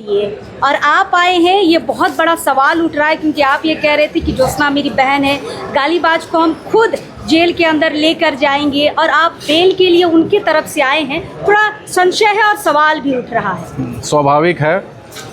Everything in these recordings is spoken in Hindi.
और आप आए हैं, ये बहुत बड़ा सवाल उठ रहा है क्योंकि आप ये कह रहे थे कि ज्योत्सना मेरी बहन है, गालीबाज को हम खुद जेल के अंदर लेकर जाएंगे और आप बेल के लिए उनकी तरफ से आए हैं। थोड़ा संशय है और सवाल भी उठ रहा है। स्वाभाविक है,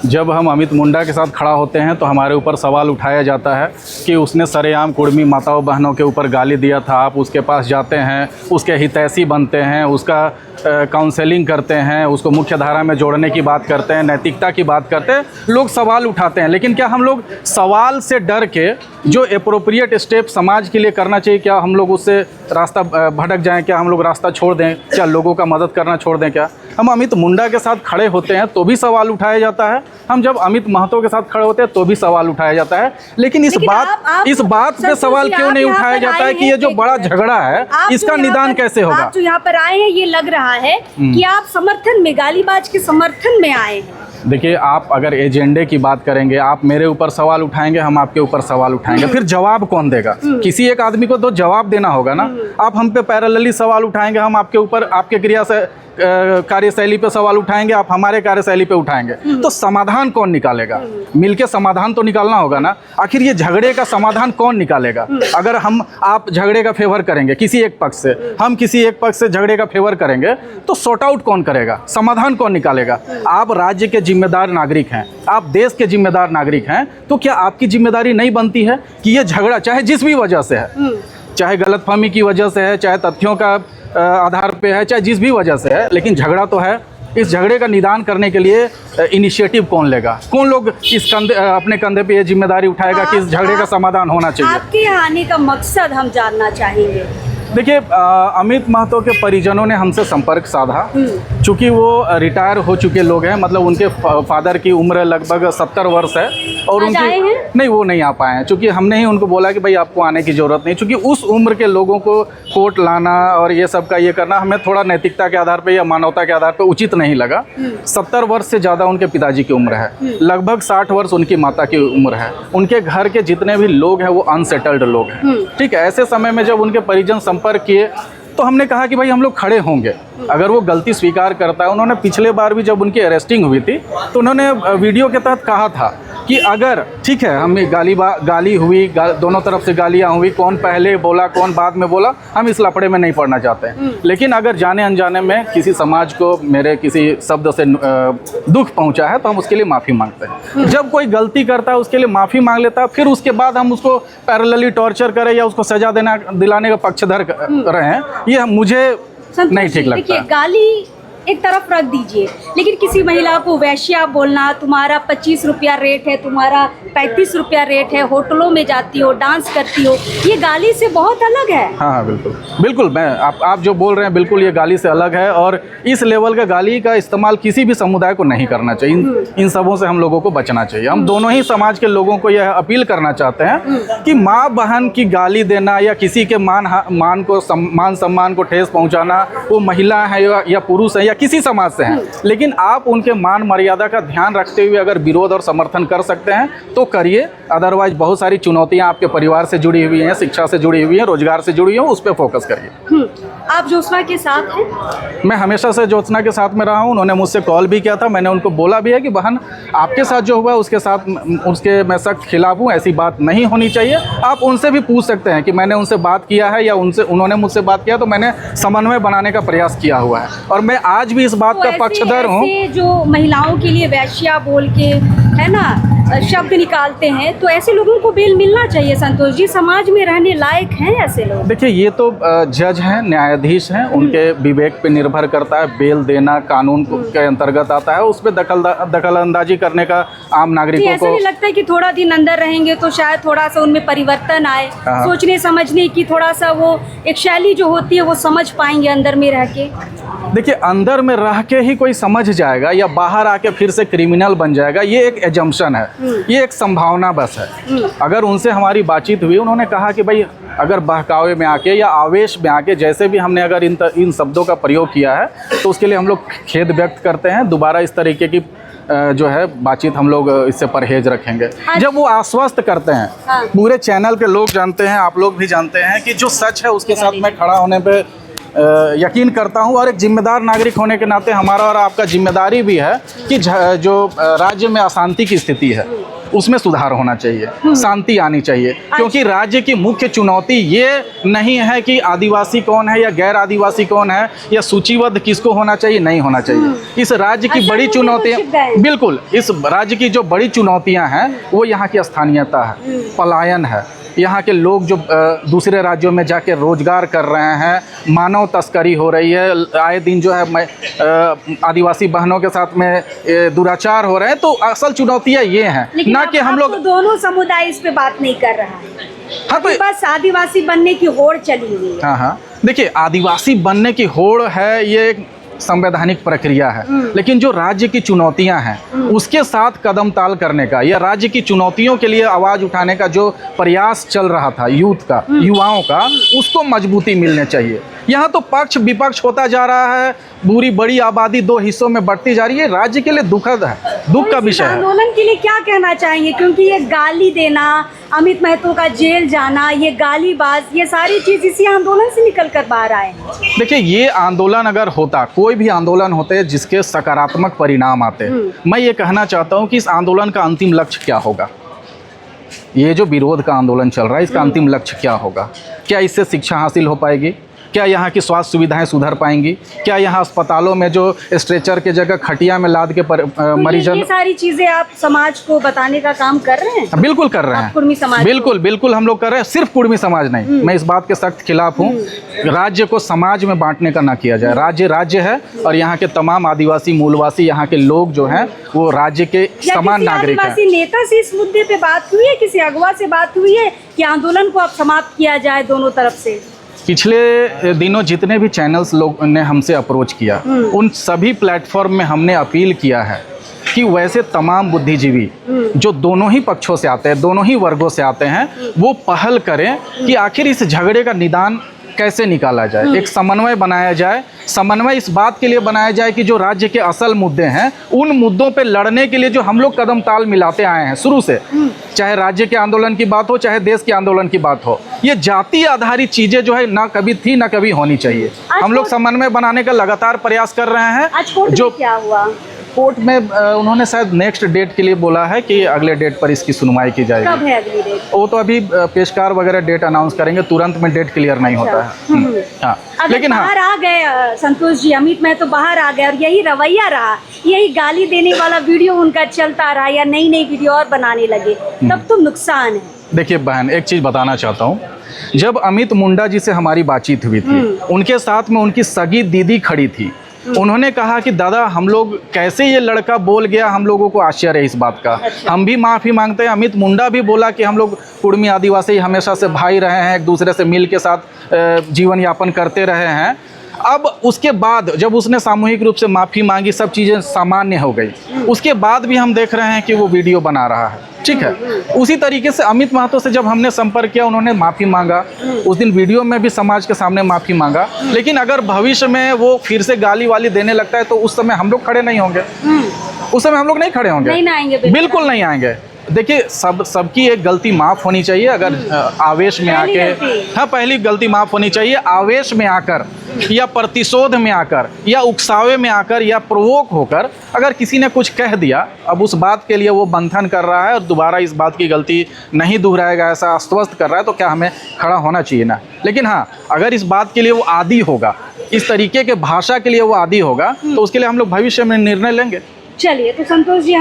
जब हम अमित मुंडा के साथ खड़ा होते हैं तो हमारे ऊपर सवाल उठाया जाता है कि उसने सरेआम कुर्मी माताओं बहनों के ऊपर गाली दिया था। आप उसके पास जाते हैं, उसके हितैषी बनते हैं, उसका काउंसलिंग करते हैं, उसको मुख्य धारा में जोड़ने की बात करते हैं, नैतिकता की बात करते हैं, लोग सवाल उठाते हैं। लेकिन क्या हम लोग सवाल से डर के जो एप्रोप्रिएट स्टेप समाज के लिए करना चाहिए, क्या हम लोग उससे रास्ता भटक जाएं? क्या हम लोग रास्ता छोड़ दें? क्या लोगों का मदद करना छोड़ दें? क्या हम अमित मुंडा के साथ खड़े होते हैं तो भी सवाल उठाया जाता है, हम जब अमित महतो के साथ खड़े होते हैं तो भी सवाल उठाया जाता है। लेकिन इस बात पे सवाल क्यों नहीं उठाया जाता है कि ये जो बड़ा झगड़ा है इसका निदान कैसे होगा? आप जो यहाँ पर आए हैं, ये लग रहा है कि आप समर्थन में, गालीबाज के समर्थन में आए हैं। देखिए, आप अगर एजेंडे की बात करेंगे, आप मेरे ऊपर सवाल उठाएंगे, हम आपके ऊपर सवाल उठाएंगे, फिर जवाब कौन देगा? किसी एक आदमी को तो जवाब देना होगा ना। आप हम पे पैरेलली सवाल उठाएंगे, हम आपके ऊपर आपके क्रिया से कार्यशैली पे सवाल उठाएंगे, आप हमारे कार्यशैली पे उठाएंगे, तो समाधान कौन निकालेगा? मिलके समाधान तो निकालना होगा ना। आखिर ये झगड़े का समाधान कौन निकालेगा? अगर आप झगड़े का फेवर करेंगे किसी एक पक्ष से, हम किसी एक पक्ष से झगड़े का फेवर करेंगे, तो सॉर्ट आउट कौन करेगा? समाधान कौन निकालेगा? आप राज्य के जिम्मेदार नागरिक हैं, आप देश के जिम्मेदार नागरिक हैं, तो क्या आपकी जिम्मेदारी नहीं बनती है कि ये झगड़ा चाहे जिस भी वजह से है, चाहे गलतफहमी की वजह से है, चाहे तथ्यों का आधार पे है, चाहे जिस भी वजह से है, लेकिन झगड़ा तो है। इस झगड़े का निदान करने के लिए इनिशिएटिव कौन लेगा? कौन लोग इस अपने कंधे पे ये जिम्मेदारी उठाएगा कि इस झगड़े का समाधान होना चाहिए? आपके यहाँ आने का मकसद हम जानना चाहेंगे। देखिए, अमित महतो के परिजनों ने हमसे संपर्क साधा। चूँकि वो रिटायर हो चुके लोग हैं, मतलब उनके फादर की उम्र लगभग 70 वर्ष है और उनकी नहीं, वो नहीं आ पाए हैं। चूँकि हमने ही उनको बोला कि भाई आपको आने की ज़रूरत नहीं, चूँकि उस उम्र के लोगों को कोर्ट लाना और ये सब का ये करना हमें थोड़ा नैतिकता के आधार पर या मानवता के आधार पर उचित नहीं लगा। 70 वर्ष से ज़्यादा उनके पिताजी की उम्र है, लगभग 60 वर्ष उनकी माता की उम्र है। उनके घर के जितने भी लोग हैं वो अनसेटल्ड लोग हैं। ठीक है, ऐसे समय में जब उनके परिजन संपर्क किए तो हमने कहा कि भाई हम लोग खड़े होंगे अगर वो गलती स्वीकार करता है। उन्होंने पिछले बार भी जब उनकी अरेस्टिंग हुई थी तो उन्होंने वीडियो के तहत कहा था कि अगर ठीक है हमें गाली हुई, दोनों तरफ से गालियाँ हुई, कौन पहले बोला कौन बाद में बोला, हम इस लफड़े में नहीं पड़ना चाहते हैं। लेकिन अगर जाने अनजाने में किसी समाज को मेरे किसी शब्द से दुख पहुंचा है तो हम उसके लिए माफ़ी मांगते हैं। जब कोई गलती करता है उसके लिए माफ़ी मांग लेता है, फिर उसके बाद हम उसको पैरेलली टॉर्चर करें या उसको सज़ा दिलाने का पक्षधर रहें, ये मुझे नहीं ठीक लगता। गाली एक तरफ रख दीजिए, लेकिन किसी महिला को वैश्या बोलना, तुम्हारा 25 रुपया रेट है, तुम्हारा 35 रुपया रेट है, होटलों में जाती हो, डांस करती हो, ये गाली से बहुत अलग है। हाँ बिल्कुल बिल्कुल, मैं आप जो बोल रहे हैं बिल्कुल ये गाली से अलग है और इस लेवल का गाली का इस्तेमाल किसी भी समुदाय को नहीं करना चाहिए। इन सबों से हम लोगों को बचना चाहिए। हम दोनों ही समाज के लोगों को यह अपील करना चाहते हैं कि माँ बहन की गाली देना या किसी के मान सम्मान को ठेस पहुँचाना, वो महिला है या पुरुष है या किसी समाज से हैं, लेकिन आप उनके मान मर्यादा का ध्यान रखते हुए अगर विरोध और समर्थन कर सकते हैं तो करिए। अदरवाइज बहुत सारी चुनौतियां आपके परिवार से जुड़ी हुई हैं, शिक्षा से जुड़ी हुई हैं, रोजगार से जुड़ी हुई हैं, उस पर फोकस करिए। आप ज्योत्सना के साथ हैं? मैं हमेशा से ज्योत्सना के साथ में रहा हूं। उन्होंने मुझसे कॉल भी किया था, मैंने उनको बोला भी है कि बहन आपके साथ जो हुआ उसके मैं सख्त खिलाफ हूँ, ऐसी बात नहीं होनी चाहिए। आप उनसे भी पूछ सकते हैं कि मैंने उनसे बात किया है या उन्होंने मुझसे बात किया, तो मैंने समन्वय बनाने का प्रयास किया हुआ है और मैं आज भी इस बात का पक्षधर हूँ। जो महिलाओं के लिए वैश्या बोल के है ना शब्द निकालते हैं, तो ऐसे लोगों को बेल मिलना चाहिए। संतोष जी, समाज में रहने लायक हैं ऐसे लोग? देखिए, ये तो जज हैं, न्यायाधीश हैं, उनके विवेक पे निर्भर करता है। बेल देना कानून के अंतर्गत आता है, उस पर दखल अंदाजी करने का आम नागरिकों को ऐसा नहीं लगता है कि थोड़ा दिन अंदर रहेंगे तो शायद थोड़ा सा उनमें परिवर्तन आए, सोचने समझने की थोड़ा सा वो एक शैली जो होती है वो समझ पाएंगे अंदर में रह के? देखिए, अंदर में रह के ही कोई समझ जाएगा या बाहर आके फिर से क्रिमिनल बन जाएगा, ये एक एजम्पशन है, ये एक संभावना बस है। अगर उनसे हमारी बातचीत हुई, उन्होंने कहा कि भाई अगर बहकावे में आके या आवेश में आके जैसे भी हमने अगर इन शब्दों का प्रयोग किया है तो उसके लिए हम लोग खेद व्यक्त करते हैं। दोबारा इस तरीके की जो है बातचीत हम लोग इससे परहेज रखेंगे। जब वो आश्वस्त करते हैं, पूरे चैनल के लोग जानते हैं, आप लोग भी जानते हैं कि जो सच है उसके साथ में खड़ा होने पे यकीन करता हूँ और एक जिम्मेदार नागरिक होने के नाते हमारा और आपका जिम्मेदारी भी है कि जो राज्य में अशांति की स्थिति है उसमें सुधार होना चाहिए, शांति आनी चाहिए, क्योंकि राज्य की मुख्य चुनौती ये नहीं है कि आदिवासी कौन है या गैर आदिवासी कौन है या सूचीबद्ध किसको होना चाहिए, नहीं होना चाहिए। इस राज्य की बड़ी चुनौतियाँ, बिल्कुल, इस राज्य की जो बड़ी चुनौतियाँ हैं वो यहाँ की स्थानीयता है, पलायन है, यहाँ के लोग जो दूसरे राज्यों में जाके रोजगार कर रहे हैं, मानव तस्करी हो रही है, आए दिन जो है आदिवासी बहनों के साथ में दुराचार हो रहे हैं। तो असल चुनौतियाँ ये हैं, ना कि हम लोग, तो दोनों समुदाय इस पे बात नहीं कर रहा है। हाँ, तो बस आदिवासी बनने की होड़ चली हुई है। हाँ, देखिए, आदिवासी बनने की होड़ है, ये एक संवैधानिक प्रक्रिया है, लेकिन जो राज्य की चुनौतियां हैं उसके साथ कदम ताल करने का या राज्य की चुनौतियों के लिए आवाज उठाने का जो प्रयास चल रहा था यूथ का, युवाओं का, उसको मजबूती मिलने चाहिए। यहाँ तो पक्ष विपक्ष होता जा रहा है, पूरी बड़ी आबादी दो हिस्सों में बढ़ती जा रही है, राज्य के लिए दुखद है, दुख का विषय है। आंदोलन के लिए क्या कहना चाहेंगे, क्योंकि ये गाली देना, अमित महतो का जेल जाना, ये गालीबाज, ये सारी चीज इसी आंदोलन से निकल कर बाहर आए हैं। देखिए, ये आंदोलन अगर होता, कोई भी आंदोलन होते जिसके सकारात्मक परिणाम आते, मैं ये कहना चाहता हूँ कि इस आंदोलन का अंतिम लक्ष्य क्या होगा। ये जो विरोध का आंदोलन चल रहा है, इसका अंतिम लक्ष्य क्या होगा? क्या इससे शिक्षा हासिल हो पाएगी? क्या यहाँ की स्वास्थ्य सुविधाएं सुधर पाएंगी? क्या यहाँ अस्पतालों में जो स्ट्रेचर के जगह खटिया में लाद के मरीजों, ये सारी चीजें आप समाज को बताने का काम कर रहे हैं? बिल्कुल कर रहे हैं, कुर्मी समाज, बिल्कुल हम लोग कर रहे हैं। सिर्फ कुर्मी समाज नहीं, मैं इस बात के सख्त खिलाफ हूँ। राज्य को समाज में बांटने का ना किया जाए। राज्य राज्य है और यहाँ के तमाम आदिवासी मूलवासी, यहाँ के लोग जो हैं वो राज्य के समान नागरिक हैं। आदिवासी नेता से इस मुद्दे पे बात हुई है, किसी अगवा से बात हुई है कि आंदोलन को अब समाप्त किया जाए दोनों तरफ से? पिछले दिनों जितने भी चैनल्स लोग ने हमसे अप्रोच किया, उन सभी प्लेटफॉर्म में हमने अपील किया है कि वैसे तमाम बुद्धिजीवी जो दोनों ही पक्षों से आते हैं, दोनों ही वर्गों से आते हैं, वो पहल करें कि आखिर इस झगड़े का निदान कैसे निकाला जाए, एक समन्वय बनाया जाए। समन्वय इस बात के लिए बनाया जाए कि जो राज्य के असल मुद्दे हैं, उन मुद्दों पे लड़ने के लिए जो हम लोग कदम ताल मिलाते आए हैं शुरू से, चाहे राज्य के आंदोलन की बात हो, चाहे देश के आंदोलन की बात हो, ये जाति आधारित चीजें जो है ना कभी थी ना कभी होनी चाहिए। हम लोग समन्वय बनाने का लगातार प्रयास कर रहे हैं। आज कोर्ट में क्या हुआ? कोर्ट में उन्होंने शायद नेक्स्ट डेट के लिए बोला है कि अगले डेट पर इसकी सुनवाई की जाएगी। कब है अगली डेट? वो तो अभी पेशकार वगैरह डेट अनाउंस करेंगे, तुरंत में डेट क्लियर नहीं होता है। हाँ, लेकिन बाहर आ गए संतोष जी, अमित महतो बाहर आ गए और यही रवैया रहा, यही गाली देने वाला वीडियो उनका चलता रहा या नई नई वीडियो और बनाने लगे, तब तो नुकसान है। देखिए बहन, एक चीज़ बताना चाहता हूँ। जब अमित मुंडा जी से हमारी बातचीत हुई थी, उनके साथ में उनकी सगी दीदी खड़ी थी। उन्होंने कहा कि दादा, हम लोग कैसे ये लड़का बोल गया, हम लोगों को आश्चर्य है इस बात का। हम भी माफ़ी मांगते हैं। अमित मुंडा भी बोला कि हम लोग कुर्मी आदिवासी हमेशा से भाई रहे हैं, एक दूसरे से मिल के साथ जीवन यापन करते रहे हैं। अब उसके बाद जब उसने सामूहिक रूप से माफ़ी मांगी, सब चीज़ें सामान्य हो गई, उसके बाद भी हम देख रहे हैं कि वो वीडियो बना रहा है। ठीक है, उसी तरीके से अमित महतो से जब हमने संपर्क किया, उन्होंने माफ़ी मांगा, उस दिन वीडियो में भी समाज के सामने माफ़ी मांगा। लेकिन अगर भविष्य में वो फिर से गाली वाली देने लगता है तो उस समय हम लोग खड़े नहीं होंगे, उस समय हम लोग नहीं खड़े होंगे, नहीं आएंगे, बिल्कुल नहीं आएंगे। देखिए, सबकी एक गलती माफ़ होनी चाहिए। अगर आवेश में आके, हाँ, पहली गलती माफ़ होनी चाहिए। आवेश में आकर या प्रतिशोध में आकर या उकसावे में आकर या प्रोवोक होकर अगर किसी ने कुछ कह दिया, अब उस बात के लिए वो बंधन कर रहा है और दोबारा इस बात की गलती नहीं दोहराएगा, ऐसा आश्वस्त कर रहा है, तो क्या हमें खड़ा होना चाहिए ना। लेकिन हाँ, अगर इस बात के लिए वो आदी होगा, इस तरीके के भाषा के लिए वो आदी होगा, तो उसके लिए हम लोग भविष्य में निर्णय लेंगे। चलिए, तो संतोष जी